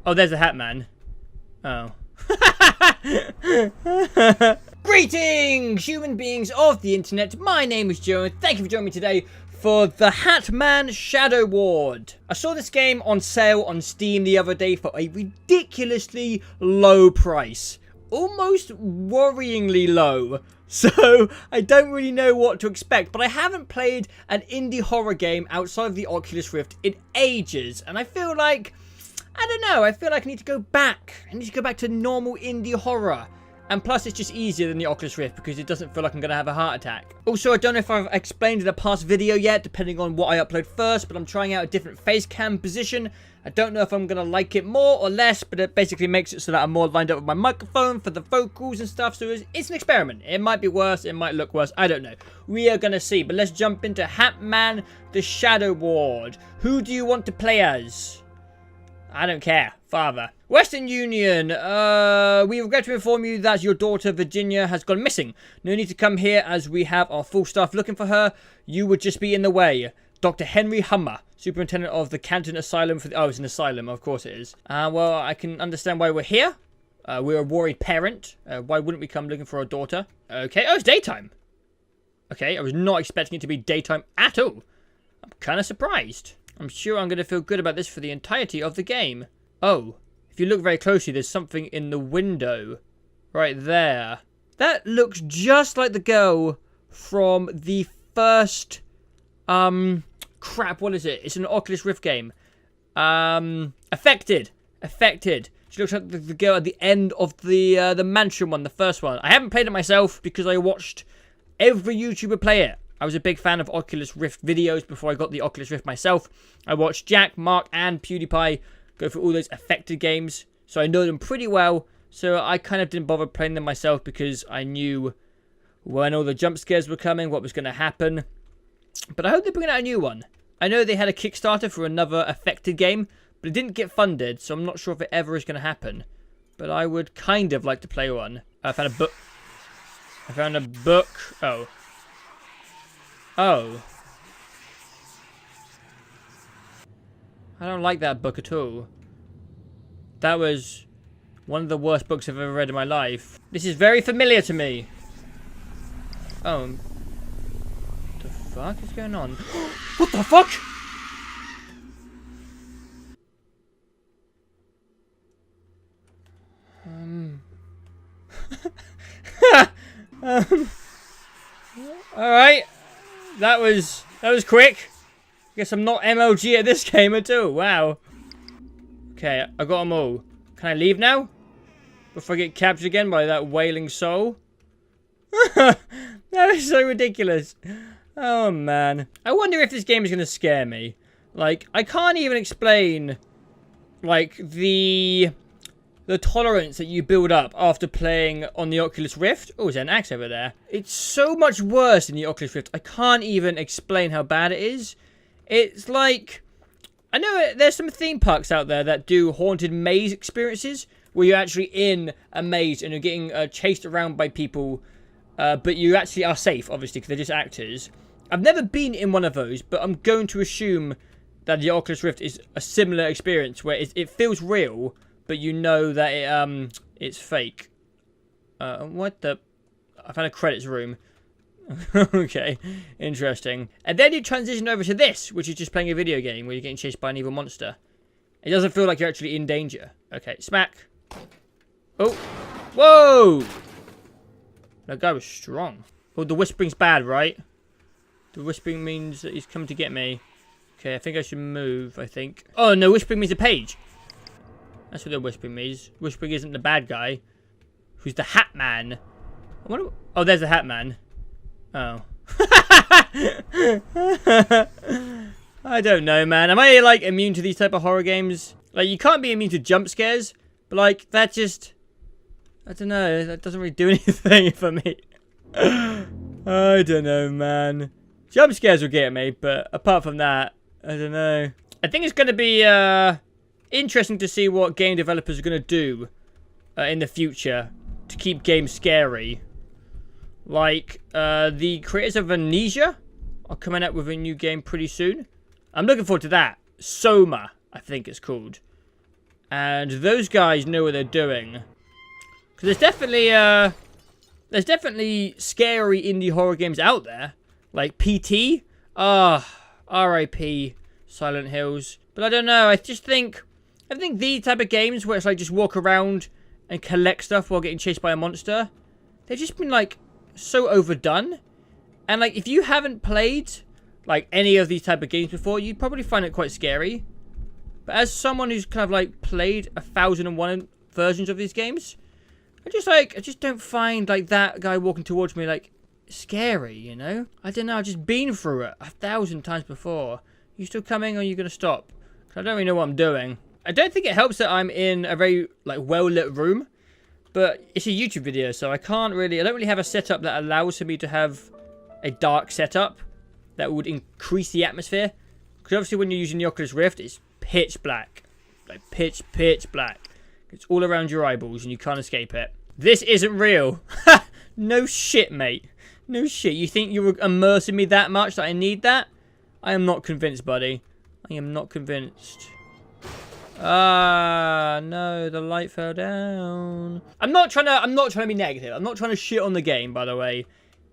Oh, there's the Hatman. Oh. Greetings, human beings of the internet. My name is Joe, and thank you for joining me today for the Hatman Shadow Ward. I saw this game on sale on Steam the other day for a ridiculously low price. Almost worryingly low. So, I don't really know what to expect, but I haven't played an indie horror game outside of the Oculus Rift in ages, and I feel like, I don't know, I feel like I need to go back. I need to go back to normal indie horror. And plus, it's just easier than the Oculus Rift because it doesn't feel like I'm going to have a heart attack. Also, I don't know if I've explained in a past video yet, depending on what I upload first, but I'm trying out a different face cam position. I don't know if I'm going to like it more or less, but it basically makes it so that I'm more lined up with my microphone for the vocals and stuff. So it's an experiment. It might be worse. It might look worse. I don't know. We are going to see. But let's jump into Hatman, the Shadow Ward. Who do you want to play as? I don't care. Father. Western Union. We regret to inform you that your daughter Virginia has gone missing. No need to come here as we have our full staff looking for her. You would just be in the way. Dr. Henry Hummer, Superintendent of the Canton Asylum for the... Oh, it's an asylum. Of course it is. Well, I can understand why we're here. We're a worried parent. Why wouldn't we come looking for our daughter? Okay. Oh, it's daytime. Okay, I was not expecting it to be daytime at all. I'm kind of surprised. I'm sure I'm going to feel good about this for the entirety of the game. Oh, if you look very closely, there's something in the window. Right there. That looks just like the girl from the first... Crap, what is it? It's an Oculus Rift game. Affected. She looks like the girl at the end of the mansion one, the first one. I haven't played it myself because I watched every YouTuber play it. I was a big fan of Oculus Rift videos before I got the Oculus Rift myself. I watched Jack, Mark, and PewDiePie go through all those affected games. So I know them pretty well. So I kind of didn't bother playing them myself because I knew when all the jump scares were coming, what was going to happen. But I hope they're bringing out a new one. I know they had a Kickstarter for another affected game, but it didn't get funded, so I'm not sure if it ever is going to happen. But I would kind of like to play one. I found a book. Oh. Oh. I don't like that book at all. That was one of the worst books I've ever read in my life. This is very familiar to me. Oh. What the fuck is going on? What the fuck? Alright. That was quick. Guess I'm not MLG at this game at all. Wow. Okay, I got them all. Can I leave now? Before I get captured again by that wailing soul? That is so ridiculous. Oh, man. I wonder if this game is going to scare me. Like, I can't even explain, like, the tolerance that you build up after playing on the Oculus Rift. Oh, is there an axe over there? It's so much worse in the Oculus Rift. I can't even explain how bad it is. It's like... I know there's some theme parks out there that do haunted maze experiences where you're actually in a maze and you're getting chased around by people, but you actually are safe, obviously, because they're just actors. I've never been in one of those, but I'm going to assume that the Oculus Rift is a similar experience where it feels real, but you know that it's fake. What the... I found a credits room. Okay, interesting. And then you transition over to this, which is just playing a video game where you're getting chased by an evil monster. It doesn't feel like you're actually in danger. Okay, smack. Oh. Whoa! That guy was strong. Oh, the whispering's bad, right? The whispering means that he's come to get me. Okay, I think I should move, I think. Oh, no, whispering means a page. That's what the whispering means. Whispering isn't the bad guy. Who's the Hatman? Oh, there's the Hatman. Oh. I don't know, man. Am I, like, immune to these type of horror games? Like, you can't be immune to jump scares, but, like, that just... I don't know. That doesn't really do anything for me. I don't know, man. Jump scares will get me, but apart from that, I don't know. I think it's going to be interesting to see what game developers are going to do in the future to keep games scary. Like, the creators of Amnesia are coming out with a new game pretty soon. I'm looking forward to that. Soma, I think it's called. And those guys know what they're doing. Because there's definitely scary indie horror games out there. Like PT. R.I.P. Silent Hills. But I don't know, I think these type of games where it's like just walk around and collect stuff while getting chased by a monster, they've just been like so overdone. And like if you haven't played like any of these type of games before, you'd probably find it quite scary. But as someone who's kind of like played 1001 versions of these games, I just don't find like that guy walking towards me like scary, you know? I don't know, I've just been through it 1,000 times before. You still coming, or are you gonna stop? I don't really know what I'm doing. I don't think it helps that I'm in a very like well-lit room, but it's a YouTube video, so I don't really have a setup that allows for me to have a dark setup that would increase the atmosphere. Because obviously when you're using the Oculus Rift, it's pitch black. Like pitch black. It's all around your eyeballs and you can't escape it. This isn't real. No shit, mate. No shit. You think you were immersing me that much that I need that? I am not convinced, buddy. I am not convinced. Ah, no, the light fell down. I'm not trying to be negative. I'm not trying to shit on the game, by the way,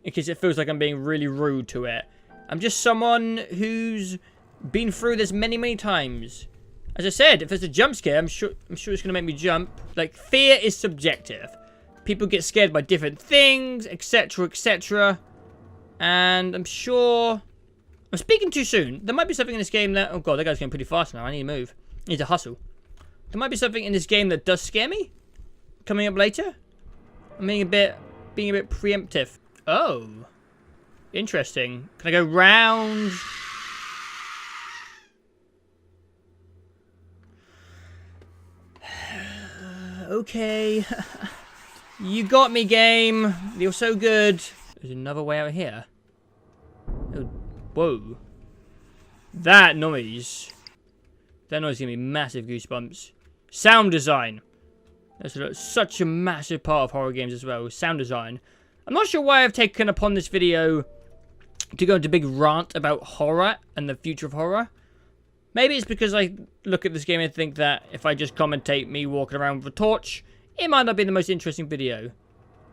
in case it feels like I'm being really rude to it. I'm just someone who's been through this many times. As I said, if there's a jump scare, I'm sure it's gonna make me jump. Like, fear is subjective. People get scared by different things, etc. And I'm sure I'm speaking too soon. There might be something in this game that... Oh god, that guy's going pretty fast now. I need to move. I need to hustle. There might be something in this game that does scare me. Coming up later. I'm being a bit preemptive. Oh. Interesting. Can I go round? Okay. You got me, game. You're so good. There's another way out here. Oh. Whoa. That noise gives me massive goosebumps. Sound design. That's such a massive part of horror games as well. Sound design. I'm not sure why I've taken upon this video to go into a big rant about horror and the future of horror. Maybe it's because I look at this game and think that if I just commentate me walking around with a torch, it might not be the most interesting video.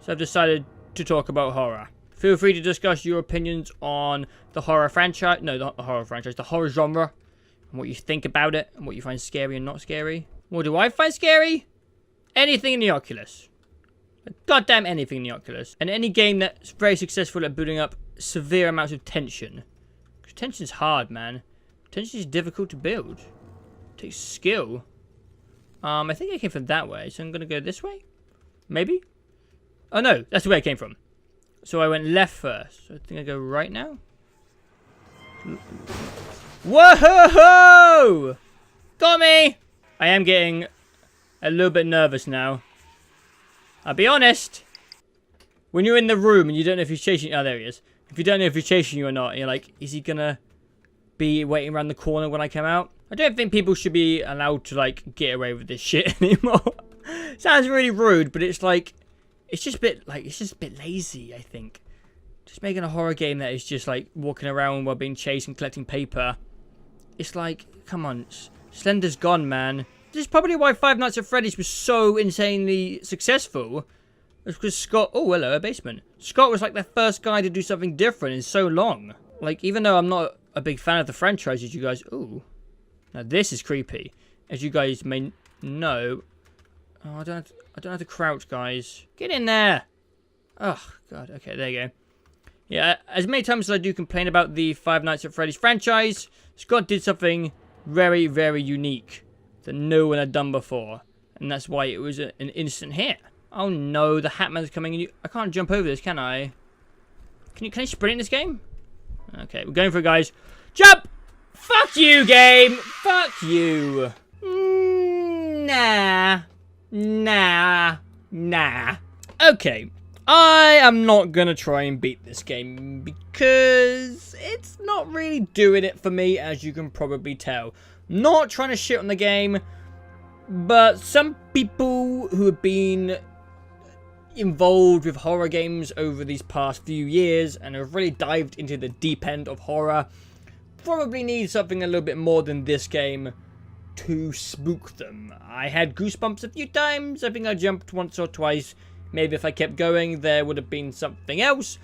So I've decided to talk about horror. Feel free to discuss your opinions on the horror franchise. No, not the horror franchise. The horror genre. And what you think about it. And what you find scary and not scary. What do I find scary? Anything in the Oculus. Goddamn anything in the Oculus. And any game that's very successful at building up severe amounts of tension. Because tension's hard, man. Tension is difficult to build. It takes skill. I think I came from that way. So I'm going to go this way? Maybe? Oh no, that's the way I came from. So I went left first. So I think I go right now. Whoa! Got me! I am getting a little bit nervous now. I'll be honest. When you're in the room and you don't know if he's chasing you. Oh, there he is. If you don't know if he's chasing you or not, you're like, is he gonna be waiting around the corner when I come out? I don't think people should be allowed to, like, get away with this shit anymore. Sounds really rude, but it's like... It's just a bit lazy, I think. Just making a horror game that is just like walking around while being chased and collecting paper. It's like, come on, Slender's gone, man. This is probably why Five Nights at Freddy's was so insanely successful. It's because Scott... Oh, hello, a basement. Scott was like the first guy to do something different in so long. Like, even though I'm not a big fan of the franchise, as you guys... Ooh. Now, this is creepy. As you guys may know... Oh, I don't have to crouch, guys. Get in there. Oh, God. Okay, there you go. Yeah, as many times as I do complain about the Five Nights at Freddy's franchise, Scott did something very, very unique that no one had done before. And that's why it was an instant hit. Oh, no. The Hatman's coming in. I can't jump over this, can I? Can you sprint in this game? Okay, we're going for it, guys. Jump! Fuck you, game! Fuck you! Nah. Okay, I am not gonna try and beat this game because it's not really doing it for me, as you can probably tell. Not trying to shit on the game, but some people who have been involved with horror games over these past few years and have really dived into the deep end of horror probably need something a little bit more than this game to spook them. I had goosebumps a few times. I think I jumped once or twice. Maybe if I kept going, there would have been something else.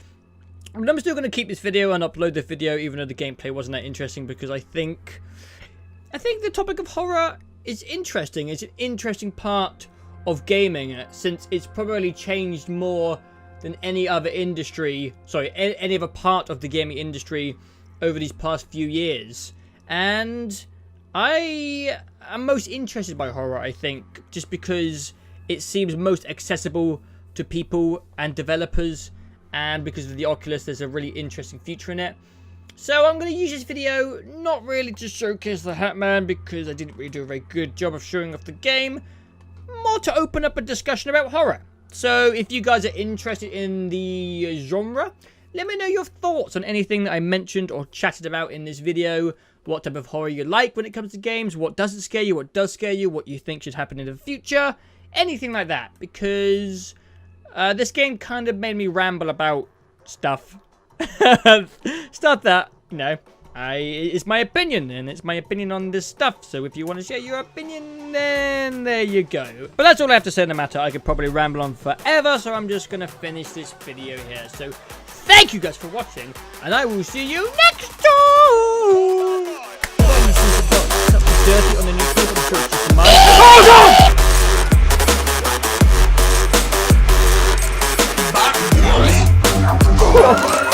But I'm still going to keep this video and upload the video, even though the gameplay wasn't that interesting, because I think the topic of horror is interesting. It's an interesting part of gaming, since it's probably changed more than any other industry, any other part of the gaming industry over these past few years. And I am most interested by horror, I think, just because it seems most accessible to people and developers, and because of the Oculus, there's a really interesting future in it. So I'm going to use this video not really to showcase the Hatman, because I didn't really do a very good job of showing off the game, more to open up a discussion about horror. So if you guys are interested in the genre, let me know your thoughts on anything that I mentioned or chatted about in this video. What type of horror you like when it comes to games, what doesn't scare you, what does scare you, what you think should happen in the future, anything like that. Because this game kind of made me ramble about stuff. Stuff that, you know, it's my opinion, and it's my opinion on this stuff. So if you want to share your opinion, then there you go. But that's all I have to say on the matter. I could probably ramble on forever, so I'm just going to finish this video here. So thank you guys for watching, and I will see you next time! Dirty on the new Oh no!